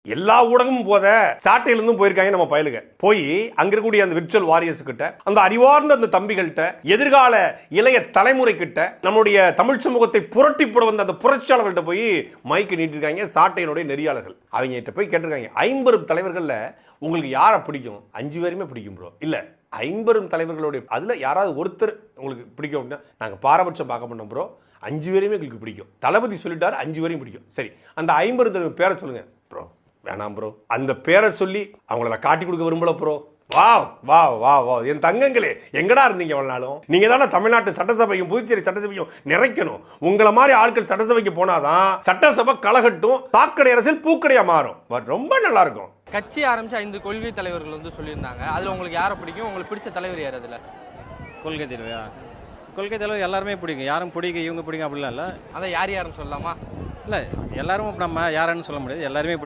எல்லா ஊடகமும் போத சாட்டையிலிருந்தும் போயிருக்காங்க நம்ம பயலுக. போய் அங்க இருக்கக்கூடிய அந்த விர்ச்சுவல் வாரியர்ஸ் கிட்ட, அந்த அறிவார்ந்த அந்த தம்பிகள்கிட்ட, எதிர்கால இளைய தலைமுறை கிட்ட, நம்முடைய தமிழ் சமூகத்தை புரட்டி போட வந்த அந்த புரட்சியாளர்கள்ட்ட போய் மைக்கு நீட்டிருக்காங்க சாட்டையினுடைய நெறியாளர்கள். அவங்க கிட்ட போய் கேட்டிருக்காங்க, 50 தலைவர்கள்ல உங்களுக்கு யாரை பிடிக்கும்? 5 பேருமே பிடிக்கும் ப்ரோ. இல்ல 50 தலைவர்களுடைய அதுல யாராவது ஒருத்தர் உங்களுக்கு பிடிக்கும் அப்படின்னா நாங்க பாரபட்சம் பார்க்க மாட்டோம் ப்ரோ, 5 பேரையுமே எங்களுக்கு பிடிக்கும். தளபதி சொல்லிட்டாரு 5 பேரையும் பிடிக்கும். சரி, அந்த 50 பேரை சொல்லுங்க ப்ரோ. வேணாம் ப்ரோ, அந்த பேரை சொல்லி அவங்கள காட்டி கொடுக்க விரும்பல ப்ரோ. வா வா வா வா என் தங்கங்களே, எங்கடா இருந்தீங்க எவ்வளவு? நீங்க தானே தமிழ்நாட்டு சட்டசபையும் புதுச்சேரி சட்டசபையும் நிறைக்கணும். உங்களை மாதிரி ஆட்கள் சட்டசபைக்கு போனாதான் சட்டசபை கலகட்டும், சாக்கடை அரசியல் பூக்கடையா மாறும். ரொம்ப நல்லா இருக்கும். கட்சி ஆரம்பிச்சு 5 கொள்கை தலைவர்கள் வந்து சொல்லியிருந்தாங்க. அதுல உங்களுக்கு யாரை பிடிக்கும்? உங்களுக்கு பிடிச்ச தலைவர் யார்? அதுல கொள்கை தலைவரா? கொள்கை தலைவர் எல்லாருமே பிடிக்கும். யாரும் பிடிக்கும் இவங்க பிடிக்கும் அப்படிலாம் இல்லை. அதான் யார் யாருன்னு சொல்லலாமா? இல்லை எல்லாரும் நம்ம யாருன்னு சொல்ல முடியாது, எல்லாருமே